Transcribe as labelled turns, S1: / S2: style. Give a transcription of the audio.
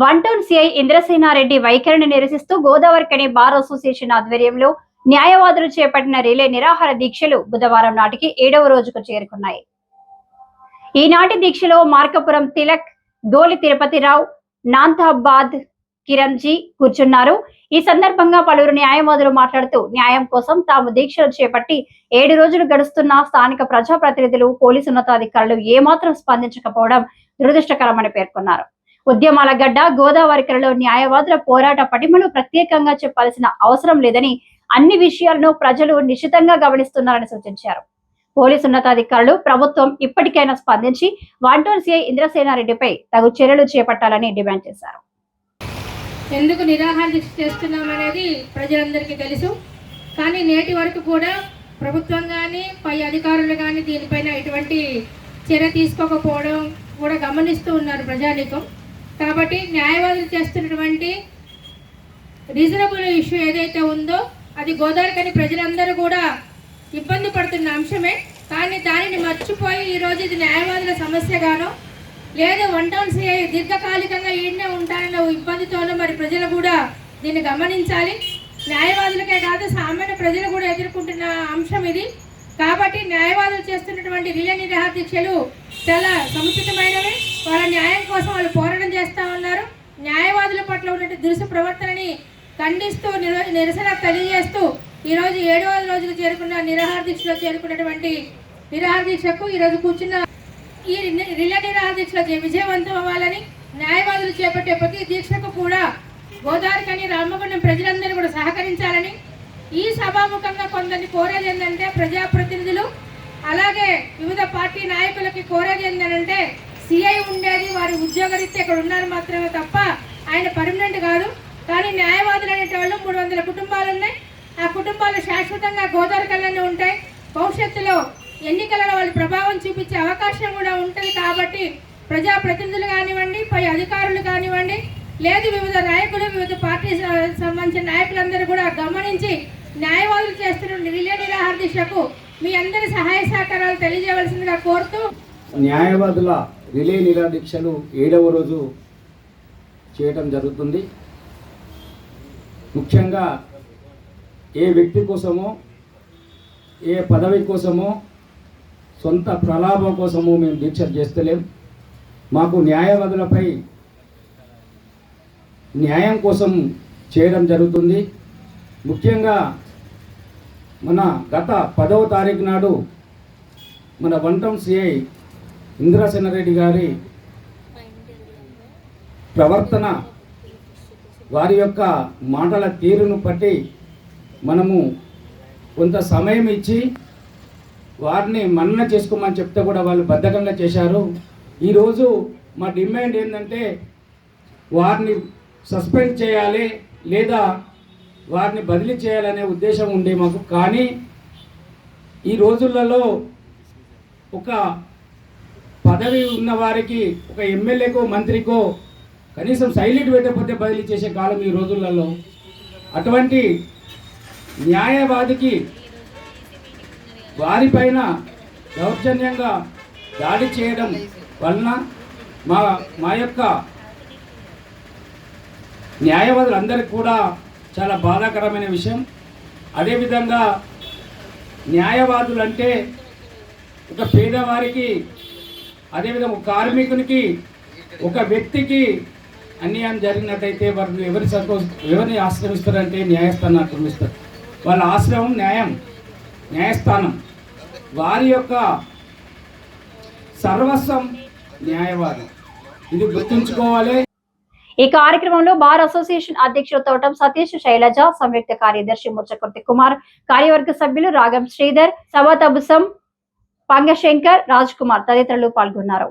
S1: One town CI Indrasena Reddy వైఖరిని నిరసిస్తూ Godavarikhani bar association ఆధ్వర్యంలో న్యాయవాదులు చేపట్టిన రిలే నిరాహార దీక్షలు బుధవారం నాటికి 7వ రోజుకు చేరుకున్నాయి. ఈనాటి దీక్షలో మార్కపురం తిలక్, డోలి తిరుపతిరావు, నాంతాబాద్ కిరణ్జీ కూర్చున్నారు. ఈ సందర్భంగా పలువురు న్యాయవాదులు మాట్లాడుతూ న్యాయం కోసం తాము దీక్షలు చేపట్టి 7 రోజులు గడుస్తున్న స్థానిక ప్రజాప్రతినిధులు, పోలీసు ఉన్నతాధికారులు ఏమాత్రం స్పందించకపోవడం దురదృష్టకరమని పేర్కొన్నారు. ఉద్యమాల గడ్డ గోదావరికరలో న్యాయవాదుల పోరాట పటిమను ప్రత్యేకంగా చెప్పాల్సిన అవసరం లేదని, అన్ని విషయాలను ప్రజలు నిశితంగా గమనిస్తున్నారని సూచించారు. పోలీసు ఉన్నతాధికారులు, ప్రభుత్వం ఇప్పటికైనా స్పందించి వన్ టౌన్ సిఐ ఇంద్రసేనారెడ్డిపై తగు చర్యలు చేపట్టాలని డిమాండ్ చేశారు.
S2: ఎందుకు నిరాహార దీక్ష చేస్తున్నామనేది ప్రజలందరికీ తెలుసు. కానీ నేటి వరకు కూడా ప్రభుత్వం కానీ పై అధికారులు కానీ దీనిపైన ఎటువంటి చర్య తీసుకోకపోవడం కూడా గమనిస్తూ ఉన్నారు ప్రజానీకం. కాబట్టి న్యాయవాదులు చేస్తున్నటువంటి రీజనబుల్ ఇష్యూ ఏదైతే ఉందో అది గోదావరికని ప్రజలందరూ కూడా ఇబ్బంది పడుతున్న అంశమే. కానీ దానిని మర్చిపోయి ఈరోజు ఇది న్యాయవాదుల సమస్యగానో లేదు వన్ టౌన్ సిఐ దీర్ఘకాలికంగా ఈడనే ఉంటారన్న ఇబ్బందితోనో మరి ప్రజలు కూడా దీన్ని గమనించాలి. న్యాయవాదులకే కాదు సామాన్య ప్రజలు కూడా ఎదుర్కొంటున్న అంశం ఇది. కాబట్టి న్యాయవాదులు చేస్తున్నటువంటి రిలే నిరాహార దీక్షలు చాలా సముచితమైనవి. వాళ్ళ న్యాయం కోసం వాళ్ళు పోరాటం చేస్తూ ఉన్నారు. న్యాయవాదుల పట్ల ఉన్నటువంటి దురుసు ప్రవర్తనని ఖండిస్తూ నిరసన తెలియజేస్తూ ఈరోజు 7వ రోజుకు చేరుకున్న నిరాహార దీక్షలో చేరుకున్నటువంటి నిరాహార దీక్షకు ఈరోజు కూర్చున్న ఈ రిలే నిరాహార దీక్షలో విజయవంతం అవ్వాలని, న్యాయవాదులు చేపట్టే ప్రతి దీక్షకు కూడా గోదావరికని రామగుండం ప్రజలందరూ కూడా సహకరించాలని, ఈ సభాముఖంగా కొందరిని కోరేది ఏంటంటే ప్రజాప్రతినిధులు అలాగే వివిధ పార్టీ నాయకులకి కోరేది ఏంటంటే సిఐ ఉండేది వారి ఉద్యోగరీత్యా ఇక్కడ ఉన్నారు మాత్రమే తప్ప ఆయన పర్మనెంట్ కాదు. కానీ న్యాయవాదులు అనేటవాళ్ళు 300 కుటుంబాలు ఉన్నాయి. ఆ కుటుంబాలు శాశ్వతంగా గోదావరికల్లోనే ఉంటాయి. భవిష్యత్తులో ఎన్నికలలో వాళ్ళు ప్రభావం చూపించే అవకాశం కూడా ఉంటుంది. కాబట్టి ప్రజాప్రతినిధులు కానివ్వండి, పై అధికారులు కానివ్వండి, లేదు వివిధ నాయకులు, వివిధ పార్టీ సంబంధించిన నాయకులందరూ కూడా గమనించి న్యాయవాదులు చేస్తున్న రిలే నిరాహార దీక్షకు మీ అందరి సహాయ సహకారాలు తెలియజేయవలసిందిగా కోరుతూ,
S3: న్యాయవాదుల రిలే నిరాహార దీక్షలు 7వ రోజు చేయడం జరుగుతుంది. ముఖ్యంగా ఏ వ్యక్తి కోసమో, ఏ పదవి కోసమో, సొంత ప్రలాభం కోసమో మేము దీక్షలు చేస్తలేం. మాకు న్యాయవాదులపై న్యాయం కోసం చేయడం జరుగుతుంది. ముఖ్యంగా మన గత 10వ తారీఖు నాడు మన వన్ టౌన్ సిఐ ఇంద్రసేనారెడ్డి గారి ప్రవర్తన, వారి యొక్క మాటల తీరును బట్టి మనము కొంత సమయం ఇచ్చి వారిని మన్నన చేసుకోమని చెప్తే కూడా వాళ్ళు బద్ధకంగా చేశారు. ఈరోజు మా డిమాండ్ ఏంటంటే వారిని సస్పెండ్ చేయాలి లేదా వారిని బదిలీ చేయాలనే ఉద్దేశం ఉండే మాకు. కానీ ఈ రోజులలో ఒక పదవి ఉన్న వారికి, ఒక ఎమ్మెల్యేకో మంత్రికో కనీసం సైలెంట్ పెట్టకపోతే బదిలీ చేసే కాలం ఈ రోజులలో. అటువంటి న్యాయవాదికి వారిపైన దౌర్జన్యంగా దాడి చేయడం వలన మా యొక్క న్యాయవాదులందరికీ కూడా చాలా బాధాకరమైన విషయం. అదేవిధంగా న్యాయవాదులు అంటే ఒక పేదవారికి, అదేవిధంగా ఒక కార్మికునికి, ఒక వ్యక్తికి అన్యాయం జరిగినట్టయితే వారు ఎవరిని ఆశ్రమిస్తారంటే న్యాయస్థానాన్ని ఆశ్రమిస్తారు. వాళ్ళ ఆశ్రమం న్యాయస్థానం. వారి యొక్క సర్వస్వం న్యాయవాదం. ఇది గుర్తుంచుకోవాలి.
S1: ఈ కార్యక్రమంలో బార్ అసోసియేషన్ అధ్యక్షులు తోటం సతీష్, శైలజ, సంయుక్త కార్యదర్శి ముచ్చకుర్తి కుమార్, కార్యవర్గ సభ్యులు రాగం శ్రీధర్, సభాతబుసం, పంగశంకర్, రాజ్ కుమార్ తదితరులు పాల్గొన్నారు.